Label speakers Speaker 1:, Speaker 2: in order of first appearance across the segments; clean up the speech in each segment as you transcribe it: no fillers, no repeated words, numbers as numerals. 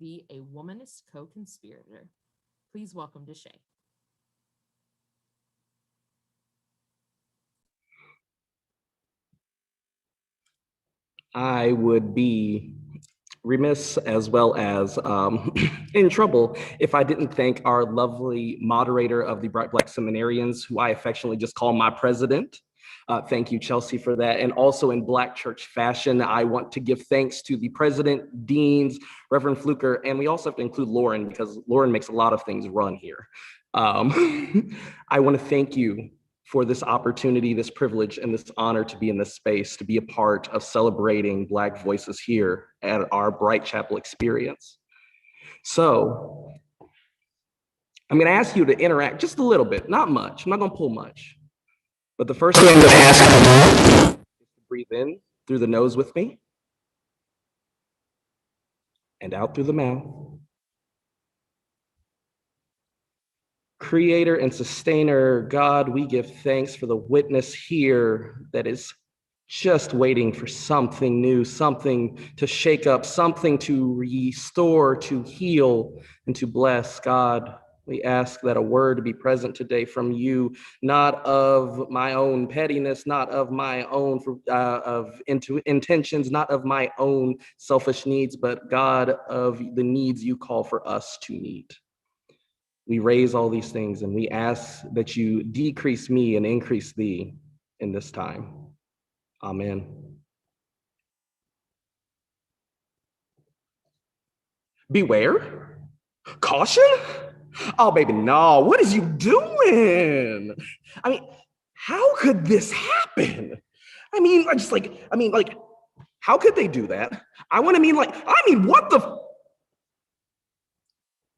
Speaker 1: be a womanist co-conspirator. Please welcome DeShay.
Speaker 2: I would be remiss as well as in trouble if I didn't thank our lovely moderator of the Bright Black Seminarians, who I affectionately just call my president. Thank you, Chelsea, for that. And also in Black church fashion, I want to give thanks to the president, deans, Reverend Fluker, and we also have to include Lauren because Lauren makes a lot of things run here. I want to thank you for this opportunity, this privilege, and this honor to be in this space, to be a part of celebrating Black voices here at our Bright Chapel experience. So I'm gonna ask you to interact just a little bit, not much, I'm not gonna pull much. But the first thing I'm gonna ask you to do is to breathe in through the nose with me, and out through the mouth. Creator and sustainer, God, we give thanks for the witness here that is just waiting for something new, something to shake up, something to restore, to heal, and to bless. God, we ask that a word be present today from you, not of my own pettiness, not of my own intentions, not of my own selfish needs, but God, of the needs you call for us to meet. We raise all these things and we ask that you decrease me and increase thee in this time. Amen. Beware? Caution? Oh, baby, no. What is you doing? I mean, how could this happen? How could they do that? What the?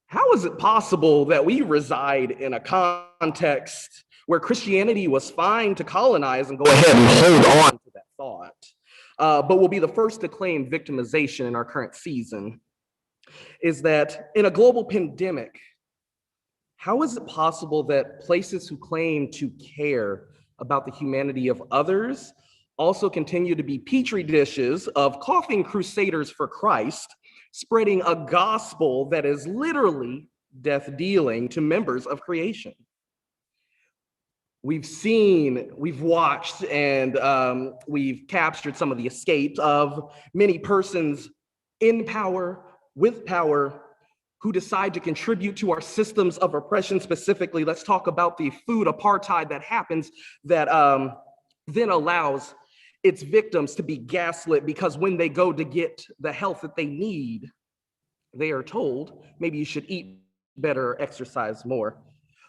Speaker 2: How is it possible that we reside in a context where Christianity was fine to colonize and go ahead and hold on to that thought, but will be the first to claim victimization in our current season? Is that in a global pandemic, how is it possible that places who claim to care about the humanity of others also continue to be petri dishes of coughing crusaders for Christ, spreading a gospel that is literally death dealing to members of creation? We've seen, we've watched, and we've captured some of the escapes of many persons in power, with power, who decide to contribute to our systems of oppression. Specifically, let's talk about the food apartheid that happens that then allows its victims to be gaslit because when they go to get the health that they need, they are told, maybe you should eat better, exercise more.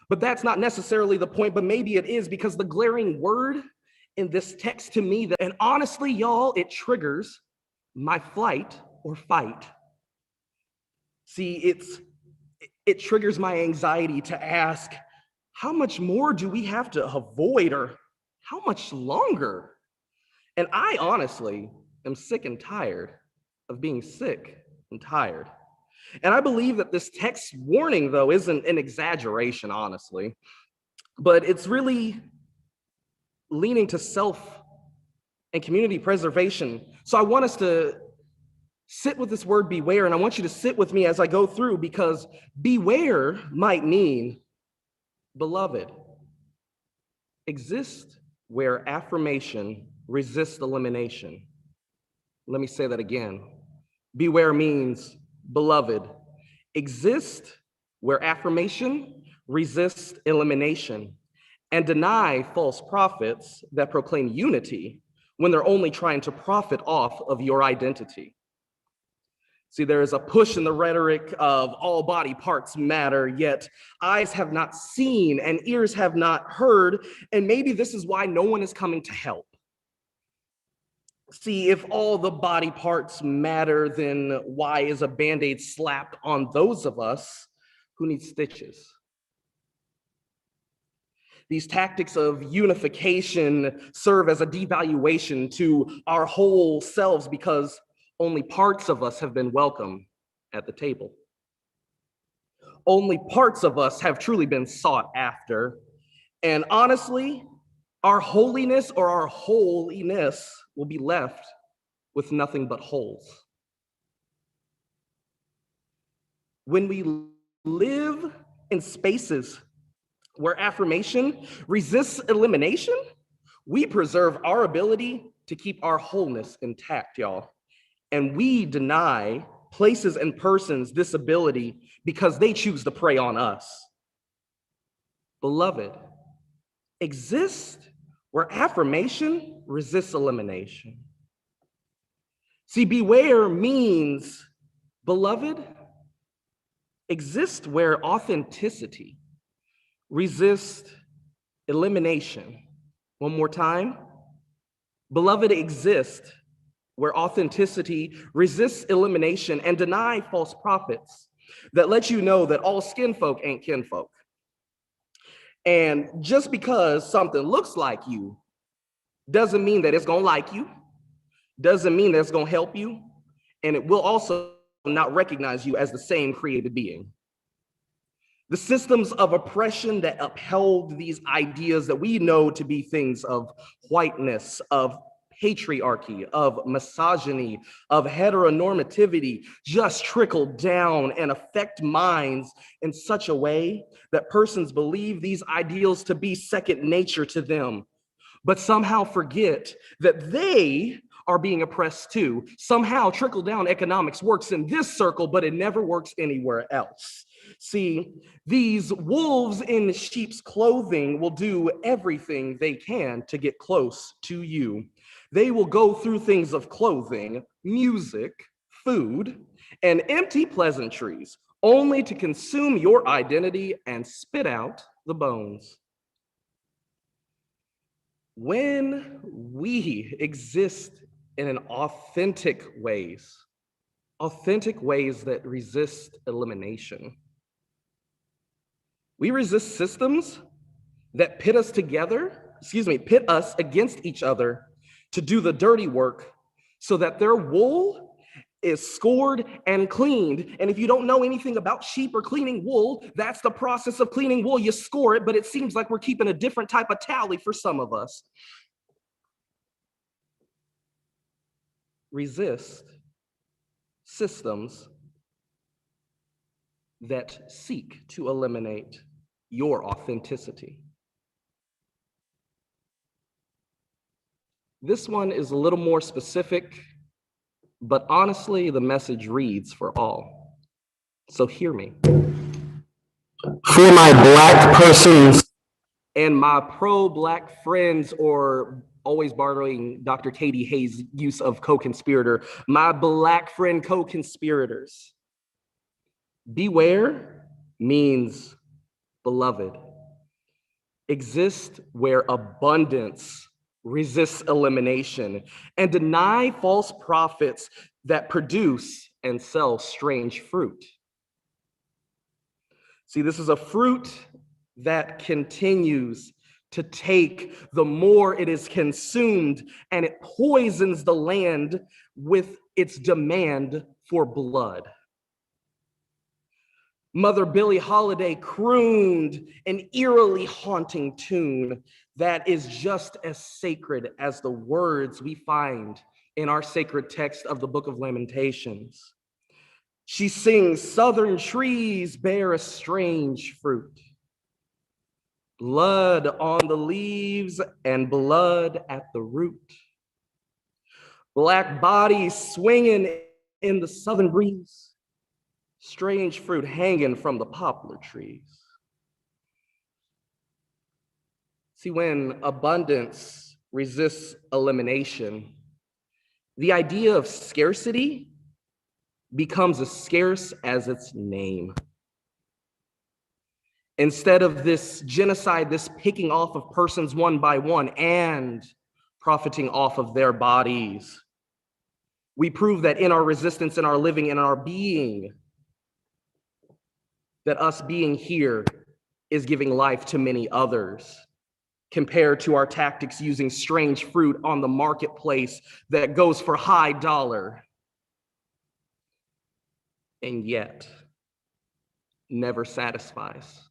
Speaker 2: But that's not necessarily the point, but maybe it is, because the glaring word in this text to me, and honestly, y'all, it triggers my flight or fight. See, it triggers my anxiety to ask, how much more do we have to avoid, or how much longer? And I honestly am sick and tired of being sick and tired. And I believe that this text warning, though, isn't an exaggeration, honestly, but it's really leaning to self and community preservation. So I want us to sit with this word beware, and I want you to sit with me as I go through, because beware might mean beloved. Exist where affirmation resists elimination. Let me say that again. Beware means beloved. Exist where affirmation resists elimination, and deny false prophets that proclaim unity when they're only trying to profit off of your identity. See, there is a push in the rhetoric of all body parts matter, yet eyes have not seen and ears have not heard, and maybe this is why no one is coming to help. See, if all the body parts matter, then why is a Band-Aid slapped on those of us who need stitches? These tactics of unification serve as a devaluation to our whole selves because only parts of us have been welcome at the table. Only parts of us have truly been sought after. And honestly, our holiness or our holiness will be left with nothing but holes. When we live in spaces where affirmation resists elimination, we preserve our ability to keep our wholeness intact, y'all. And we deny places and persons this ability because they choose to prey on us. Beloved, exist where affirmation resists elimination. See, beware means, beloved, exist where authenticity resists elimination. One more time. Beloved, exist where authenticity resists elimination and deny false prophets that let you know that all skin folk ain't kinfolk. And just because something looks like you doesn't mean that it's gonna like you, doesn't mean that it's gonna help you, and it will also not recognize you as the same created being. The systems of oppression that upheld these ideas that we know to be things of whiteness, of patriarchy, of misogyny, of heteronormativity, just trickle down and affect minds in such a way that persons believe these ideals to be second nature to them, but somehow forget that they are being oppressed too. Somehow trickle-down economics works in this circle, but it never works anywhere else. See, these wolves in sheep's clothing will do everything they can to get close to you. They will go through things of clothing, music, food, and empty pleasantries, only to consume your identity and spit out the bones. When we exist in an authentic ways that resist elimination, we resist systems that pit us against each other to do the dirty work so that their wool is scored and cleaned. And if you don't know anything about sheep or cleaning wool, that's the process of cleaning wool. You score it, but it seems like we're keeping a different type of tally for some of us. Resist systems that seek to eliminate your authenticity. This one is a little more specific, but honestly, the message reads for all. So hear me. For my Black persons and my pro-Black friends, or always borrowing Dr. Katie Hayes' use of co-conspirator, my Black friend co-conspirators, beware means beloved. Exist where abundance resists elimination, and deny false prophets that produce and sell strange fruit. See, this is a fruit that continues to take the more it is consumed, and it poisons the land with its demand for blood. Mother Billie Holiday crooned an eerily haunting tune that is just as sacred as the words we find in our sacred text of the Book of Lamentations. She sings, "Southern trees bear a strange fruit, blood on the leaves and blood at the root. Black bodies swinging in the southern breeze, strange fruit hanging from the poplar trees." See, when abundance resists elimination, the idea of scarcity becomes as scarce as its name. Instead of this genocide, this picking off of persons one by one and profiting off of their bodies, we prove that in our resistance, in our living, in our being, that us being here is giving life to many others, compared to our tactics using strange fruit on the marketplace that goes for high dollar and yet never satisfies.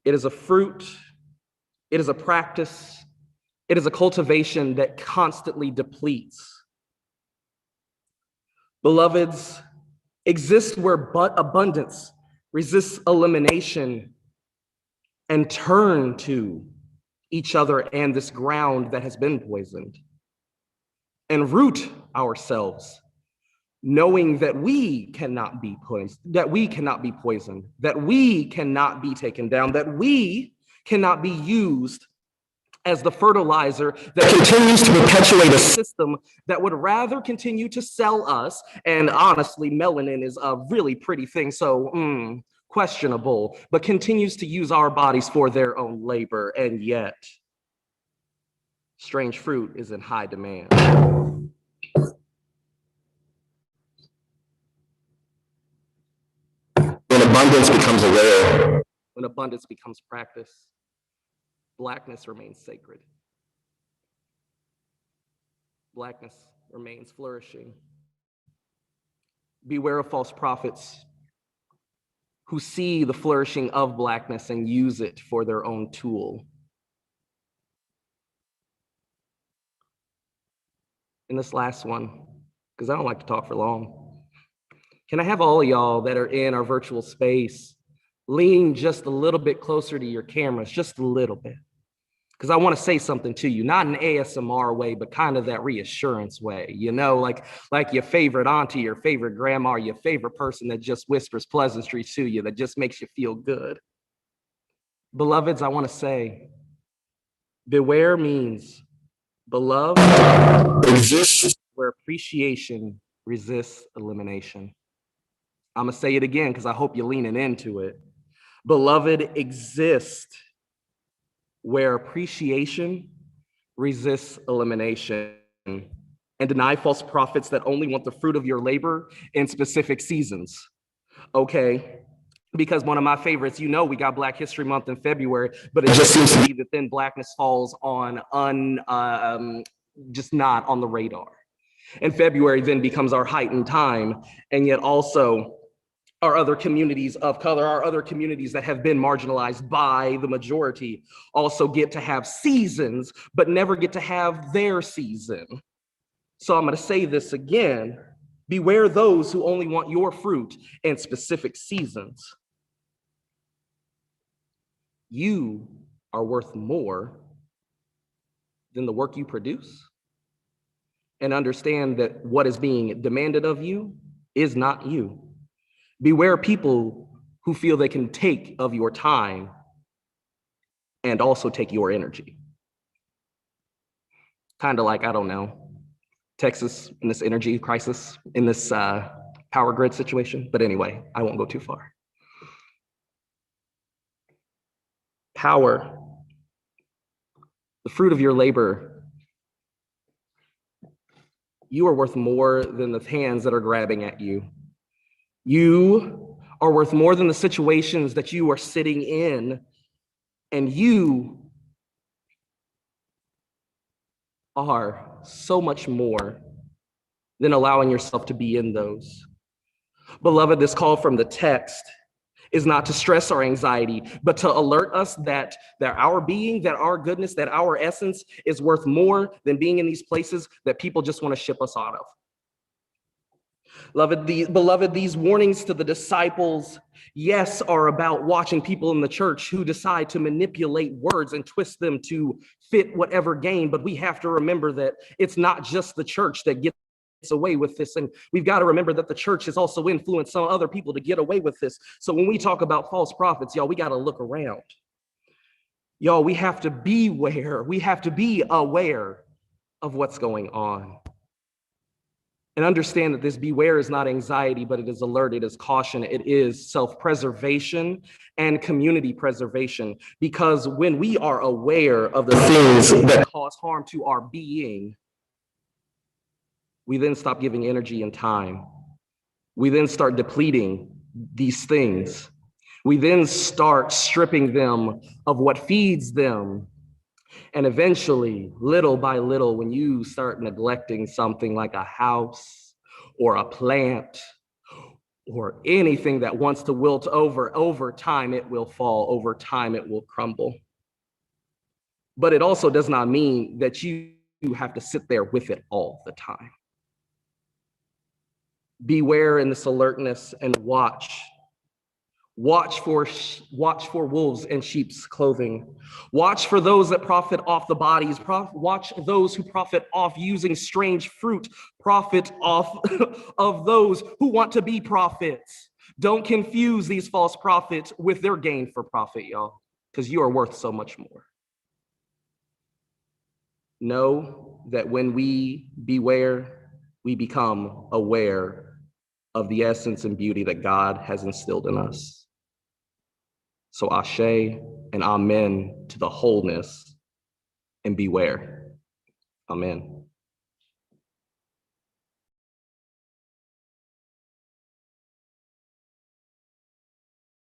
Speaker 2: It is a fruit, it is a practice, it is a cultivation that constantly depletes. Beloveds, Exist where but abundance resists elimination, and turn to each other and this ground that has been poisoned, and root ourselves, knowing that we cannot be poisoned, that we cannot be poisoned, that we cannot be taken down, that we cannot be used as the fertilizer that continues to perpetuate a system that would rather continue to sell us. And honestly, melanin is a really pretty thing, so questionable, but continues to use our bodies for their own labor. And yet, strange fruit is in high demand. When abundance becomes aware, when abundance becomes practice, Blackness remains sacred. Blackness remains flourishing. Beware of false prophets who see the flourishing of Blackness and use it for their own tool. And this last one, because I don't like to talk for long, can I have all of y'all that are in our virtual space lean just a little bit closer to your cameras, just a little bit? Because I want to say something to you, not an ASMR way, but kind of that reassurance way, you know, like your favorite auntie, your favorite grandma, your favorite person that just whispers pleasantries to you, that just makes you feel good. Beloveds, I want to say, beware means beloved exists where appreciation resists elimination. I'm going to say it again because I hope you're leaning into it. Beloved exists where appreciation resists elimination, and deny false prophets that only want the fruit of your labor in specific seasons. Okay, because one of my favorites, you know, we got Black History Month in February, but it just seems to be that then Blackness falls on just not on the radar. And February then becomes our heightened time, and yet also our other communities of color, our other communities that have been marginalized by the majority also get to have seasons, but never get to have their season. So I'm going to say this again. Beware those who only want your fruit in specific seasons. You are worth more than the work you produce. And understand that what is being demanded of you is not you. Beware people who feel they can take of your time and also take your energy. Kind of like, I don't know, Texas in this energy crisis, in this power grid situation. But anyway, I won't go too far. Power, the fruit of your labor. You are worth more than the hands that are grabbing at you. You are worth more than the situations that you are sitting in, and you are so much more than allowing yourself to be in those. Beloved, this call from the text is not to stress our anxiety, but to alert us that our being, that our goodness, that our essence is worth more than being in these places that people just want to ship us out of. Beloved, these warnings to the disciples, yes, are about watching people in the church who decide to manipulate words and twist them to fit whatever game. But we have to remember that it's not just the church that gets away with this. And we've got to remember that the church has also influenced some other people to get away with this. So when we talk about false prophets, y'all, we got to look around. Y'all, we have to beware. We have to be aware of what's going on. And understand that this beware is not anxiety, but it is alert, it is caution, it is self-preservation and community preservation. Because when we are aware of the things that cause harm to our being, we then stop giving energy and time. We then start depleting these things. We then start stripping them of what feeds them. And eventually, little by little, when you start neglecting something like a house or a plant or anything that wants to wilt over time, it will fall. Over time, it will crumble. But it also does not mean that you have to sit there with it all the time. Beware in this alertness and watch. Watch for wolves in sheep's clothing. Watch for those that profit off the bodies. Watch those who profit off using strange fruit. Profit off of those who want to be prophets. Don't confuse these false prophets with their gain for profit, y'all, because you are worth so much more. Know that when we beware, we become aware of the essence and beauty that God has instilled in us. So ashe and amen to the wholeness and beware. Amen.